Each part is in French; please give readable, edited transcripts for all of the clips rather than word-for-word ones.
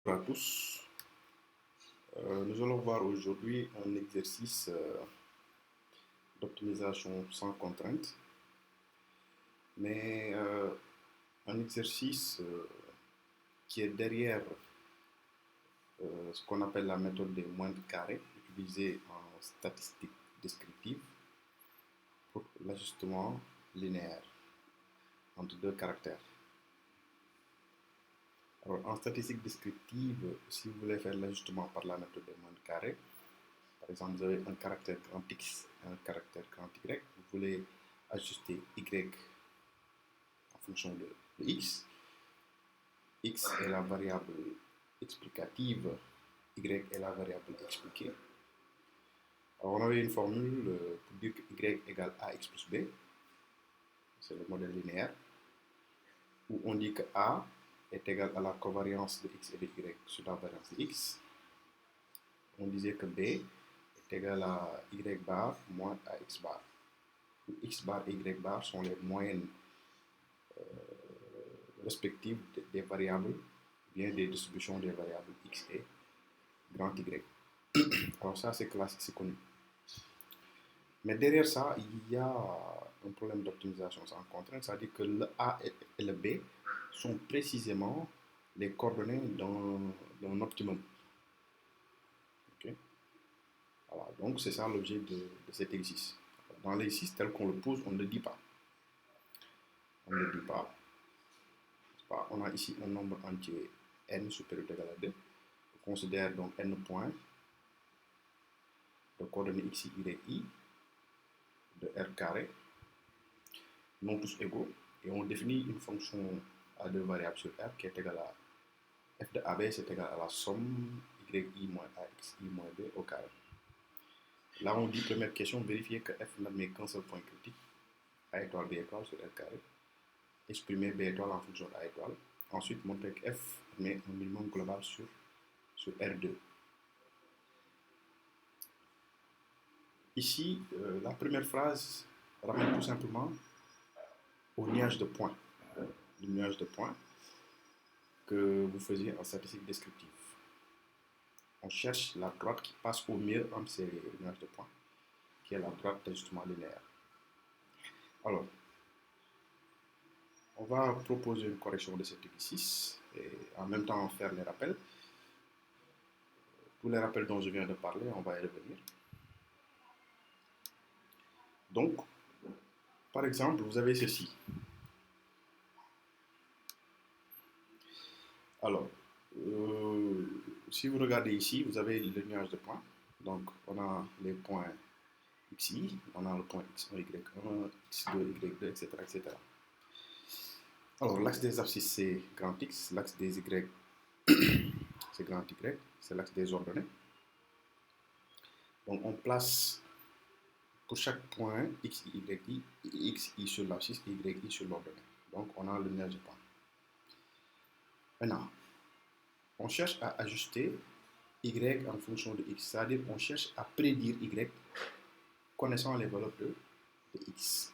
Bonjour à tous. Nous allons voir aujourd'hui un exercice d'optimisation sans contrainte, mais un exercice qui est derrière ce qu'on appelle la méthode des moindres carrés, utilisée en statistique descriptive pour l'ajustement linéaire entre deux caractères. Alors, en statistique descriptive, si vous voulez faire l'ajustement par la méthode des moindres carrés, par exemple, vous avez un caractère grand X et un caractère grand Y, vous voulez ajuster Y en fonction de X. X est la variable explicative, Y est la variable expliquée. Alors, on avait une formule pour dire que Y égale AX plus B, c'est le modèle linéaire, où on dit que A est égal à la covariance de X et de Y sur la variance de X. On disait que B est égal à Y bar moins AX bar. X bar et Y bar sont les moyennes respectives des variables, bien des distributions des variables X et grand Y. Alors ça, c'est classique, c'est connu. Mais derrière ça, il y a un problème d'optimisation sans contrainte, c'est-à-dire que le A et le B sont précisément les coordonnées d'un optimum. Okay? Voilà, donc c'est ça l'objet de cet exercice. Dans l'exercice tel qu'on le pose, on ne le dit pas. On ne le dit pas. On a ici un nombre entier n supérieur ou égal à 2. On considère donc n points de coordonnées x, y, i de r carré, non tous égaux, et on définit une fonction à deux variables sur r qui est égale à f de AB, c'est égal à la somme yi moins ax i moins b au carré. Là, on dit, première question, vérifier que f n'admet qu'un seul point critique, a étoile, b étoile sur r carré, exprimer b étoile en fonction de a étoile. Ensuite, montrer que f admet un minimum global sur R2. Ici, la première phrase ramène tout simplement au nuage de points. Le nuage de points que vous faisiez en statistique descriptive. On cherche la droite qui passe au mieux entre ces nuages de points, qui est la droite d'ajustement linéaire. Alors, on va proposer une correction de cet exercice et en même temps faire les rappels. Tous les rappels dont je viens de parler, on va y revenir. Donc, par exemple, vous avez ceci. Alors, si vous regardez ici, vous avez le nuage de points. Donc, on a les points xi, on a le point x1, y1, x2, y2, etc., etc. Alors, l'axe des abscisses, c'est grand X, l'axe des Y, c'est grand Y, c'est l'axe des ordonnées. Donc, on place pour chaque point x, y, i, xi sur l'abscisse, yi sur l'ordonnée. Donc, on a le nuage de points. Maintenant, on cherche à ajuster y en fonction de x, c'est-à-dire on cherche à prédire y connaissant les valeurs de x.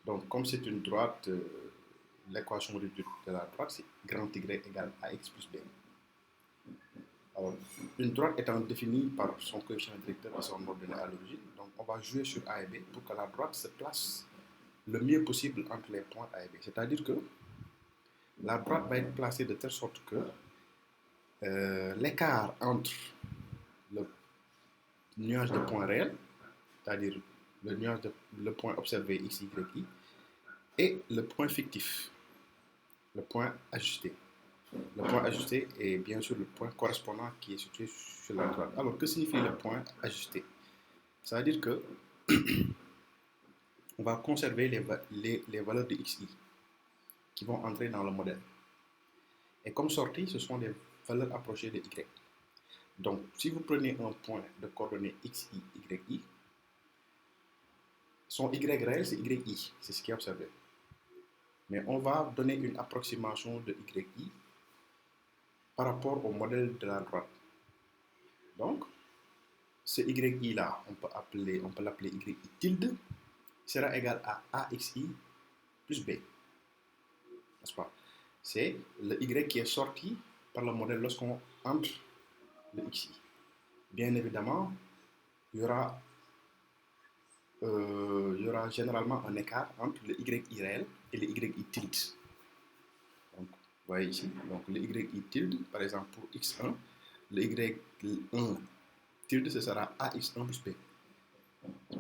Donc, comme c'est une droite, l'équation réduite de la droite, c'est grand Y égale ax plus b. Alors, une droite étant définie par son coefficient directeur et son ordonnée à l'origine, donc on va jouer sur a et b pour que la droite se place le mieux possible entre les points a et b. C'est-à-dire que la droite va être placée de telle sorte que l'écart entre le nuage de points réel, c'est-à-dire le point observé x, y, i, et le point fictif, le point ajusté. Le point ajusté est bien sûr le point correspondant qui est situé sur la droite. Alors, que signifie le point ajusté? Ça veut dire que on va conserver les valeurs de xi qui vont entrer dans le modèle. Et comme sortie, ce sont les valeurs approchées de y. Donc, si vous prenez un point de coordonnées xi, yi, son y réel, c'est yi, c'est ce qui est observé. Mais on va donner une approximation de yi par rapport au modèle de la droite. Donc, ce yi là, on peut l'appeler yi tilde, sera égal à axi plus b. N'est-ce pas? C'est le y qui est sorti par le modèle lorsqu'on entre le xi. Bien évidemment, il y aura généralement un écart entre le yi réel et le yi tilde. Donc, vous voyez ici, donc le yi tilde, par exemple pour x1, le y1 tilde, ce sera ax1 plus b.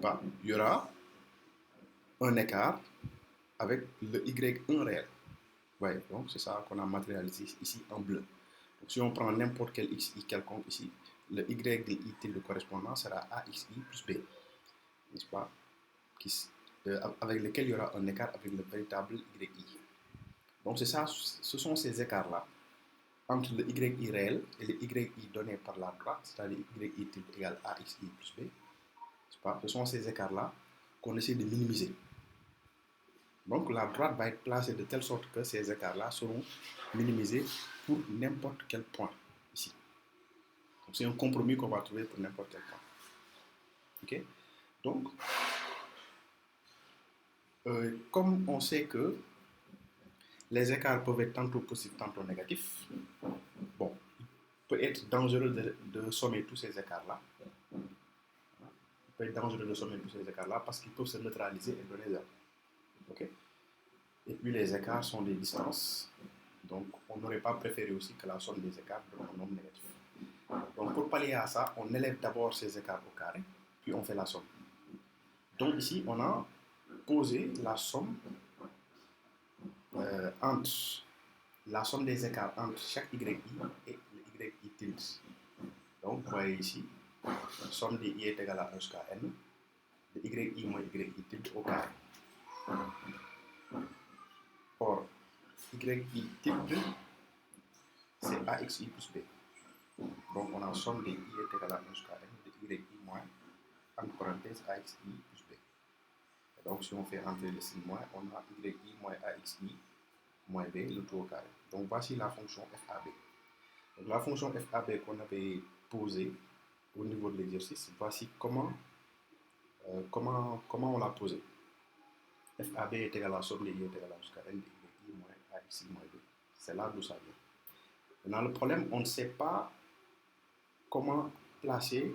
Pas? Il y aura un écart avec le y1 réel. Ouais, donc c'est ça qu'on a matérialisé ici en bleu. Donc, si on prend n'importe quel xi quelconque ici, le yi tilde correspondant sera axi plus b, n'est-ce pas? Avec lequel il y aura un écart avec le véritable yi. Donc c'est ça, ce sont ces écarts-là entre le yi réel et le yi donné par la droite, c'est-à-dire yi tilde égale axi plus b, n'est-ce pas? Ce sont ces écarts-là qu'on essaie de minimiser. Donc la droite va être placée de telle sorte que ces écarts-là seront minimisés pour n'importe quel point ici. Donc c'est un compromis qu'on va trouver pour n'importe quel point. Ok? Donc, comme on sait que les écarts peuvent être tantôt positifs, tantôt négatifs, bon, il peut être dangereux de sommer tous ces écarts-là. Il peut être dangereux de sommer tous ces écarts-là parce qu'ils peuvent se neutraliser et donner 0. Ok? Et puis les écarts sont des distances. Donc on n'aurait pas préféré aussi que la somme des écarts donne un nombre négatif. Donc pour pallier à ça, on élève d'abord ces écarts au carré, puis on fait la somme. Donc ici, on a posé la somme entre la somme des écarts entre chaque yi et le yi tilde. Donc vous voyez ici, la somme des i est égale à 1 jusqu'à n, de yi moins yi tilde au carré. Or, yi tilde, c'est axi plus b. Donc on a somme des i est égale à 1 jusqu'à n de yi moins, entre parenthèses, axi plus b. Et donc si on fait entrer le signe moins, on a yi moins axi moins b, le tout au carré. Donc voici la fonction FAB. Donc la fonction FAB qu'on avait posée au niveau de l'exercice, voici comment on l'a posée. FAB est égal à la somme de i est égal à jusqu'à n de yi moins axi moins b. C'est là d'où ça vient. Maintenant le problème, on ne sait pas comment placer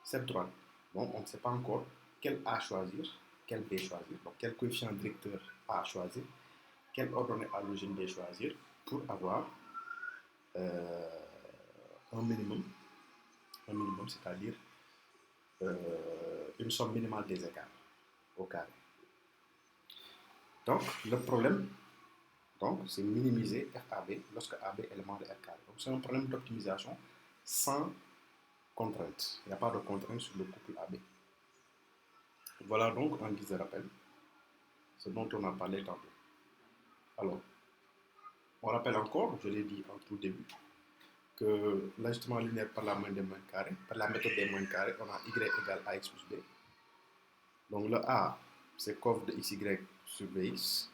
cette droite. Donc on ne sait pas encore quel A choisir, quel B choisir, donc quel coefficient directeur A choisir, quelle ordonnée à l'origine B choisir pour avoir un minimum, c'est-à-dire une somme minimale des écarts au carré. Donc le problème, c'est minimiser FAB lorsque AB est élément de R carré. Donc c'est un problème d'optimisation sans contrainte. Il n'y a pas de contrainte sur le couple AB. Voilà donc en guise de rappel ce dont on a parlé tantôt. Alors, on rappelle encore, je l'ai dit en tout début, que l'ajustement linéaire par la moyenne des moyennes carrées, par la méthode des moyennes carrées, on a y égale ax plus b. Donc le a, c'est cof de xy sur bx.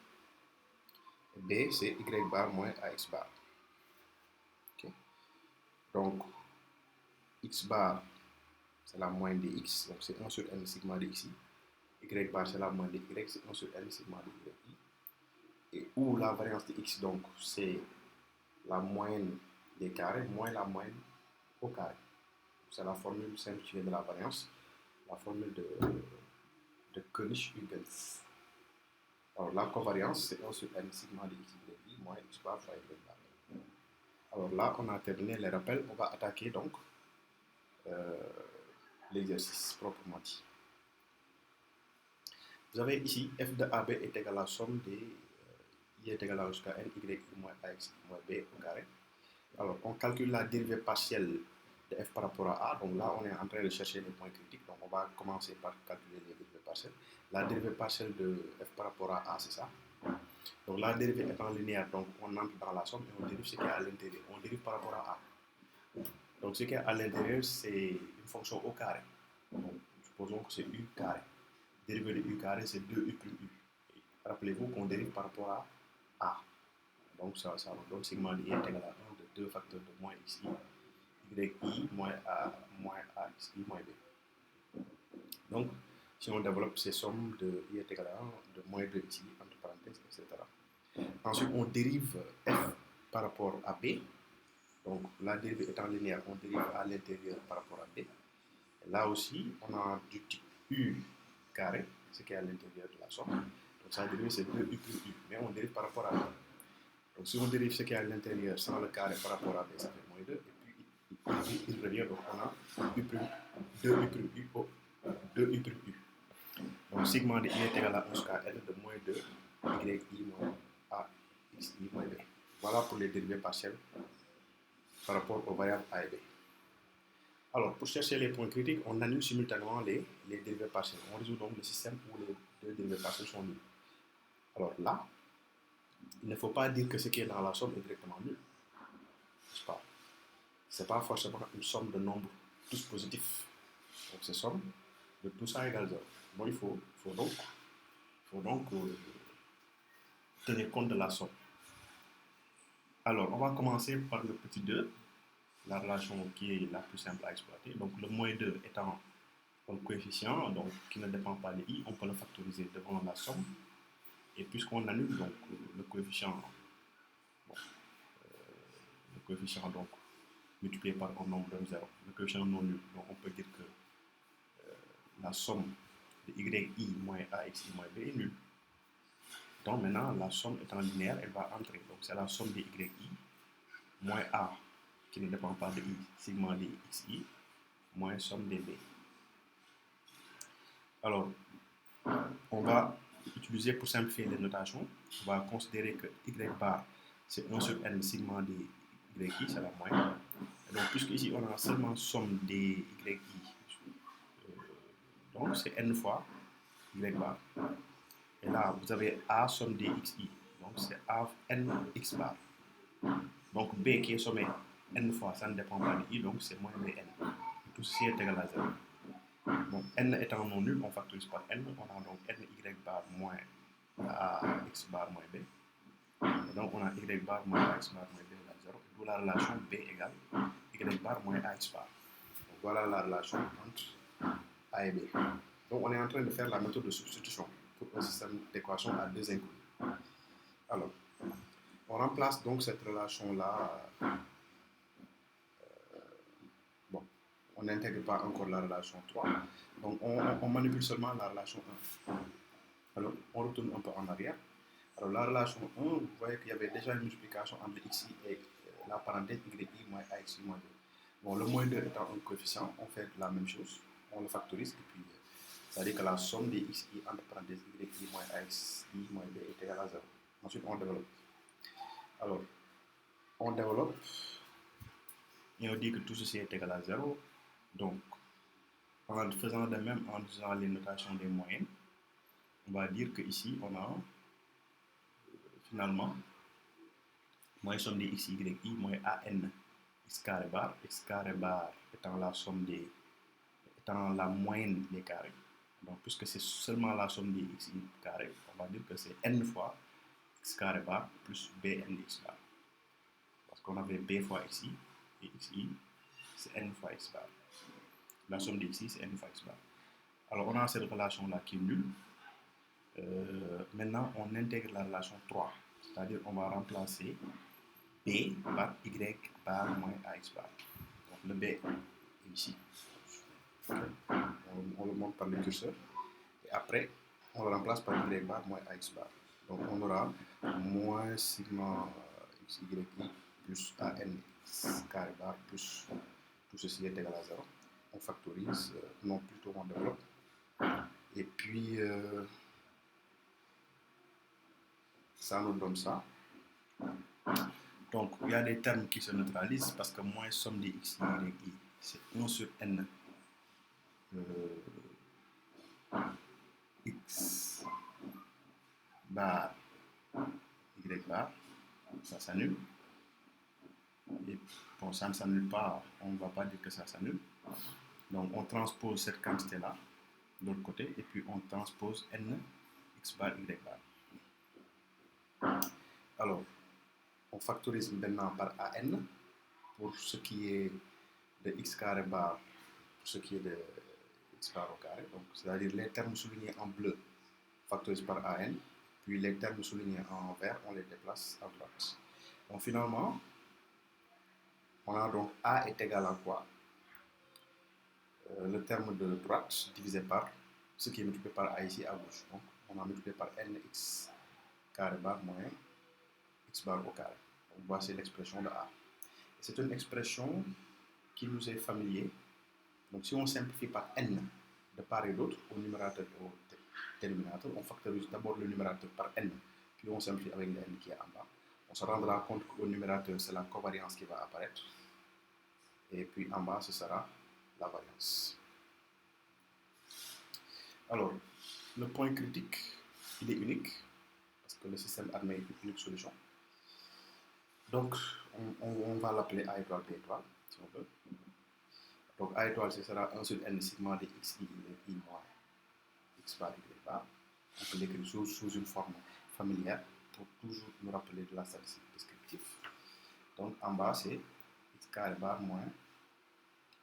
Et b, c'est y bar moins ax bar. Okay. Donc, x bar, c'est la moyenne de x, donc c'est 1 sur n sigma de xi. Y bar, c'est la moyenne de y, c'est 1 sur n sigma de yi. Et où la variance de x, donc, c'est la moyenne des carrés moins la moyenne au carré. C'est la formule simplifiée de la variance, la formule de König-Huygens. Alors la covariance, c'est 1 sur n sigma de x de y moins x bar fois y bar. Alors là, on a terminé les rappels. On va attaquer donc l'exercice proprement dit. Vous avez ici f de AB est égal à la somme des i est égal à jusqu'à n y moins ax moins b au carré. Alors on calcule la dérivée partielle de f par rapport à a. Donc là, on est en train de chercher les points critiques. Donc on va commencer par calculer les dérivées partielles. La dérivée partielle de f par rapport à a, c'est ça. Donc la dérivée étant linéaire, donc on entre dans la somme et on dérive ce qui est à l'intérieur. On dérive par rapport à a. Donc ce qui est à l'intérieur, c'est une fonction au carré. Donc supposons que c'est u carré. Dérivé de u carré, c'est 2u plus u. Rappelez-vous qu'on dérive par rapport à a. Donc ça donne sigma de i est égal à 1 de 2 facteurs de moins xi, yi moins axi moins b. Donc si on développe ces sommes de i est égal à 1 de moins 2 xi, entre parenthèses, etc. Ensuite, on dérive f par rapport à B. Donc la dérivée étant linéaire, on dérive à l'intérieur par rapport à B. Et là aussi, on a du type U carré, ce qui est à l'intérieur de la somme. Donc sa dérivée, c'est 2U plus U, mais on dérive par rapport à B. Donc si on dérive ce qui est à l'intérieur sans le carré par rapport à B, ça fait moins 2. Et puis il revient, donc on a U prime, 2U prime U, 2U prime U. Donc sigma de I est égal à 1 jusqu'à N de moins 2, YI moins A, XI moins B. Voilà pour les dérivées partielles par rapport aux variables A et B. Alors, pour chercher les points critiques, on annule simultanément les dérivées partielles. On résout donc le système où les deux dérivées partielles sont nulles. Alors là, il ne faut pas dire que ce qui est dans la somme est directement nul. Ce n'est pas forcément une somme de nombres tous positifs. Donc c'est somme de tout ça égale 0. Bon, il faut donc tenir compte de la somme. Alors, on va commencer par le petit 2, la relation qui est la plus simple à exploiter. Donc le moins 2 étant un coefficient donc, qui ne dépend pas de I, on peut le factoriser devant la somme. Et puisqu'on annule donc, le coefficient donc, multiplié par un nombre de 0, le coefficient non nul, donc on peut dire que la somme de YI moins AXI moins B est nulle. Donc maintenant, la somme étant linéaire, elle va entrer. Donc c'est la somme de YI moins A qui ne dépend pas de I, sigma de XI, moins somme de B. Alors, on va utiliser pour simplifier les notations, on va considérer que Y bar c'est 1 sur N sigma de YI, c'est la moyenne. Et donc, puisque ici on a seulement somme des YI, donc c'est N fois Y bar. Et là, vous avez A somme des XI, donc c'est A N X bar. Donc B qui est sommé N fois, ça ne dépend pas de I, donc c'est moins BN. Tout ceci est égal à 0. Donc N étant non nul, on factorise par N, on a donc NY bar moins AX bar moins B. Et donc on a Y bar moins AX bar moins B égale 0, d'où la relation B égale Y bar moins AX bar. Donc voilà la relation entre A et B. Donc on est en train de faire la méthode de substitution pour un système d'équation à deux inconnus. Alors, on remplace donc cette relation-là. Bon, on n'intègre pas encore la relation 3. Donc on manipule seulement la relation 1. Alors, on retourne un peu en arrière. Alors la relation 1, vous voyez qu'il y avait déjà une multiplication entre xi et la parenthèse yi moins axi moins 2. Bon, le moins 2 étant un coefficient, on fait la même chose. On le factorise et puis c'est-à-dire que la somme des xi entre parenthèses yi moins axi moins b est égale à 0. Ensuite, on développe. Alors, on développe et on dit que tout ceci est égal à 0. Donc, en faisant de même, en faisant les notations des moyennes, on va dire qu'ici, on a finalement moins somme des xi moins an x carré bar étant la somme étant la moyenne des carrés. Donc, puisque c'est seulement la somme des xi carré, on va dire que c'est n fois x carré bar plus bn x bar. Parce qu'on avait b fois xi et xi, c'est n fois x bar. La somme des xi, c'est n fois x bar. Alors, on a cette relation-là qui est nulle. Maintenant, on intègre la relation 3. C'est-à-dire on va remplacer B par Y bar moins AX bar. Donc le B est ici. Okay. On le montre par le curseur. Et après, on le remplace par Y bar moins AX bar. Donc on aura moins sigma XY plus AN X carré bar plus tout ceci est égal à 0. On factorise, non plutôt on développe. Et puis, ça nous donne ça. Donc, il y a des termes qui se neutralisent parce que moins somme des x, y, c'est 1 sur n x bar y bar, ça s'annule. Et bon, ça ne s'annule pas, on ne va pas dire que ça s'annule. Donc, on transpose cette quantité-là de l'autre côté et puis on transpose n x bar y bar. Alors, on factorise maintenant par an pour ce qui est de x carré bar, pour ce qui est de x bar au carré. Donc, c'est-à-dire les termes soulignés en bleu factorisés par an, puis les termes soulignés en vert, on les déplace à droite. Donc finalement, on a donc A est égal à quoi? Le terme de droite divisé par ce qui est multiplié par A ici à gauche. Donc on a multiplié par nx carré bar moins x bar au carré. Donc voici l'expression de A. C'est une expression qui nous est familière. Donc si on simplifie par n de part et d'autre, au numérateur et au dénominateur, on factorise d'abord le numérateur par n, puis on simplifie avec le n qui est en bas. On se rendra compte qu'au numérateur, c'est la covariance qui va apparaître. Et puis en bas, ce sera la variance. Alors, le point critique, il est unique, parce que le système admet une unique solution. Donc, on va l'appeler A étoile B étoile, si on veut. Donc, A étoile, ce sera 1 sur n sigma de xi i moins x bar y bar. On peut l'écrire sous une forme familière pour toujours nous rappeler de la statistique descriptive. Donc, en bas, c'est x carré bar moins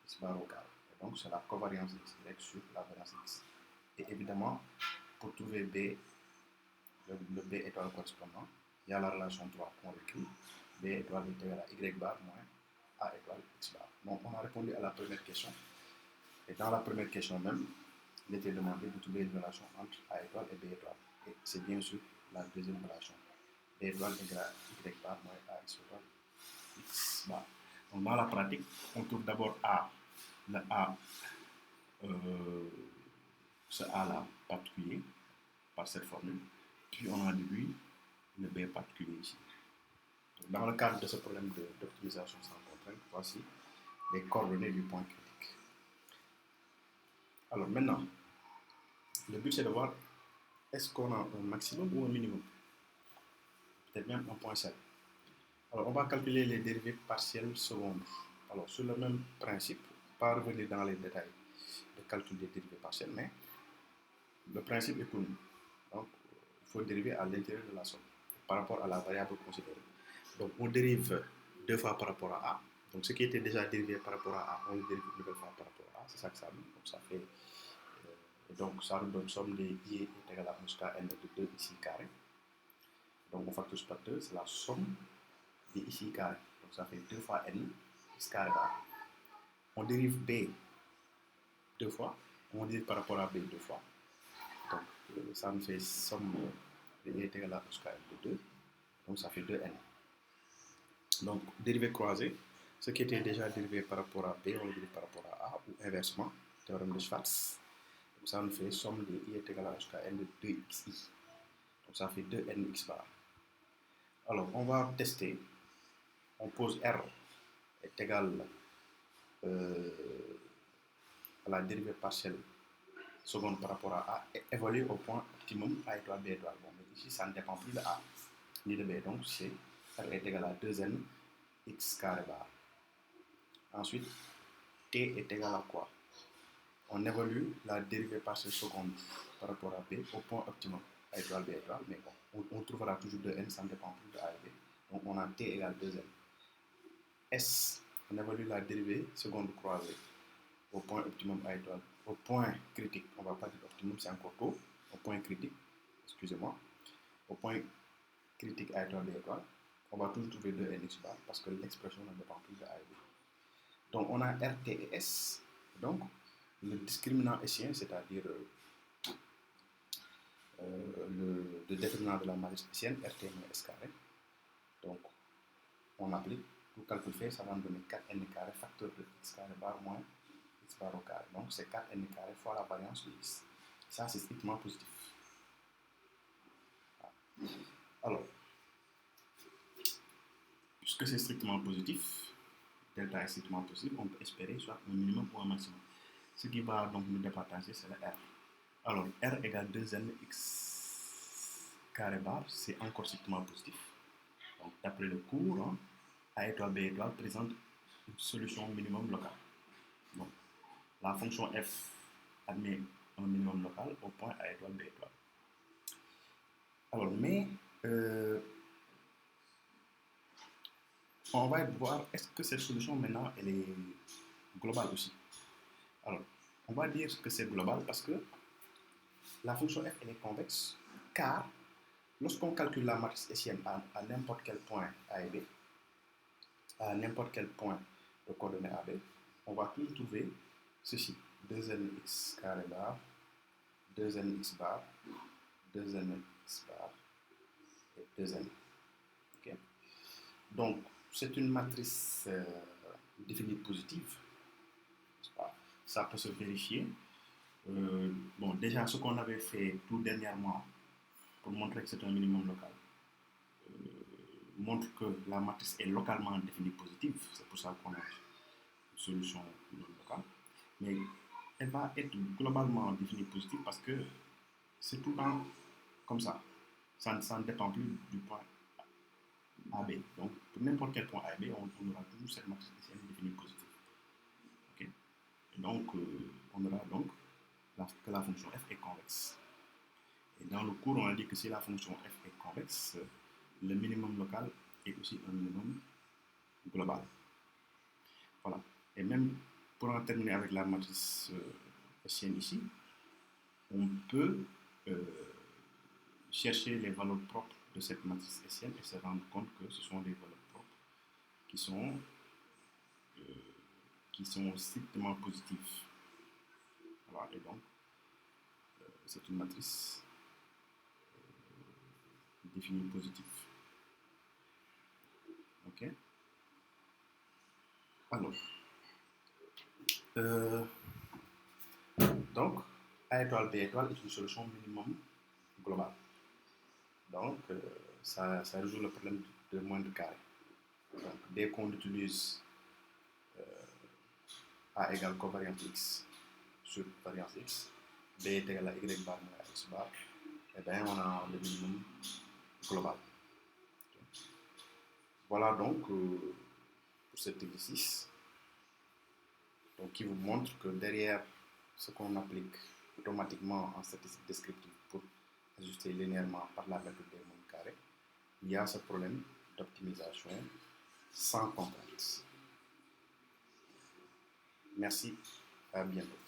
x bar au carré. Et donc, c'est la covariance de y sur la variance x. Et évidemment, pour trouver B, le B étoile correspondant, il y a la relation 3 qu'on écrit. B étoile est égal à y bar moins A étoile x bar. Donc, on a répondu à la première question. Et dans la première question même, il était demandé de trouver une relation entre A étoile et B étoile. Et c'est bien sûr la deuxième relation. B étoile égale à y bar moins A étoile x bar. Donc, dans la pratique, on trouve d'abord A, le A, ce A-là particulier, par cette formule, puis on a déduit le B particulier ici. Donc, dans le cadre de ce problème d'optimisation sans contrainte, voici les coordonnées du point critique. Alors maintenant, le but c'est de voir est-ce qu'on a un maximum ou un minimum, peut-être même un point seul. Alors on va calculer les dérivées partielles secondes. Alors sur le même principe, pas revenir dans les détails de calcul des dérivées partielles, mais le principe est connu. Donc il faut dériver à l'intérieur de la somme par rapport à la variable considérée. Donc on dérive 2 fois par rapport à A. Donc ce qui était déjà dérivé par rapport à A, on le dérive une nouvelle fois par rapport à A. C'est ça que ça donne. Donc ça fait donc ça nous donne somme des I est égale à 1 jusqu'à n de 2 ici carré. Donc on factorise par 2, c'est la somme des ici carré. Donc ça fait 2 fois n x carré bar. On dérive B 2 fois, on dérive par rapport à B 2 fois. Donc ça nous fait somme de I est égale à 1 jusqu'à n de 2. Donc ça fait 2n. Donc dérivée croisée, ce qui était déjà dérivé par rapport à B, on le dérive par rapport à A, ou inversement, théorème de Schwarz. Donc ça nous fait somme de I est égale à 1 jusqu'à n de 2xi. Donc ça fait 2nx bar. Alors on va tester. On pose R est égal à la dérivée partielle seconde par rapport à A et évalue au point optimum A étoile B étoile. Bon, mais ici ça ne dépend plus de A ni de B. Donc c'est R est égal à 2n x carré bar. Ensuite, T est égal à quoi? On évalue la dérivée partielle seconde par rapport à B au point optimum A étoile B étoile, mais bon, on trouvera toujours 2n, ça ne dépend plus de A et B. Donc on a T égale 2n. S, on évalue la dérivée seconde croisée au point optimum A étoile, au point critique, on ne va pas dire optimum, c'est encore tôt, au point critique, excusez-moi, au point critique A étoile B étoile, on va toujours trouver 2nx bar parce que l'expression ne dépend plus de A et B. Donc on a RT et S, donc le discriminant hessien, c'est-à-dire le déterminant de la matrice hessienne, RT moins S carré. Donc on applique, pour calcul fait, ça va nous donner 4n carré facteur de x carré bar moins x bar au carré. Donc c'est 4n carré fois la variance de x. Ça c'est strictement positif. Alors, puisque c'est strictement positif, delta est strictement positif, on peut espérer soit un minimum ou un maximum. Ce qui va donc nous départager, c'est le R. Alors, R égale 2n x carré bar, c'est encore strictement positif. Donc, d'après le cours, hein, A étoile B étoile présente une solution minimum locale. Donc, la fonction f admet un minimum local au point A étoile B étoile. Alors, mais on va voir est-ce que cette solution maintenant elle est globale aussi. Alors, on va dire que c'est global parce que la fonction f elle est convexe car lorsqu'on calcule la matrice hessienne à n'importe quel point A et B, à n'importe quel point de coordonnées AB, on va toujours trouver ceci. 2nx carré bar, 2nx bar, 2nx bar et 2n. Okay. Donc, c'est une matrice définie positive. Ça peut se vérifier. Bon, déjà, ce qu'on avait fait tout dernièrement pour montrer que c'est un minimum local montre que la matrice est localement définie positive. C'est pour ça qu'on a une solution non locale. Mais elle va être globalement définie positive parce que c'est tout le temps comme ça. Ça ne dépend plus du point AB. Donc, pour n'importe quel point AB, on aura toujours cette matrice définie positive. Okay. Et donc, on aura donc que la fonction f est convexe. Et dans le cours, on a dit que si la fonction f est convexe, le minimum local est aussi un minimum global. Voilà. Et même pour en terminer avec la matrice hessienne ici, on peut chercher les valeurs propres de cette matrice hessienne et se rendre compte que ce sont des valeurs propres qui sont strictement positives. Voilà. Et donc, c'est une matrice définie positive. Ok. Alors, donc, A étoile, B étoile est une solution minimum globale. Donc, ça résout le problème de moindre carré. Donc, dès qu'on utilise A égale covariance x sur variance x, B est égal à y bar moins x bar, et bien on a le minimum global. Okay. Voilà donc pour cet exercice donc, qui vous montre que derrière ce qu'on applique automatiquement en statistique descriptive pour ajuster linéairement par la méthode des mondes carrés, il y a ce problème d'optimisation sans contrainte. Merci, à bientôt.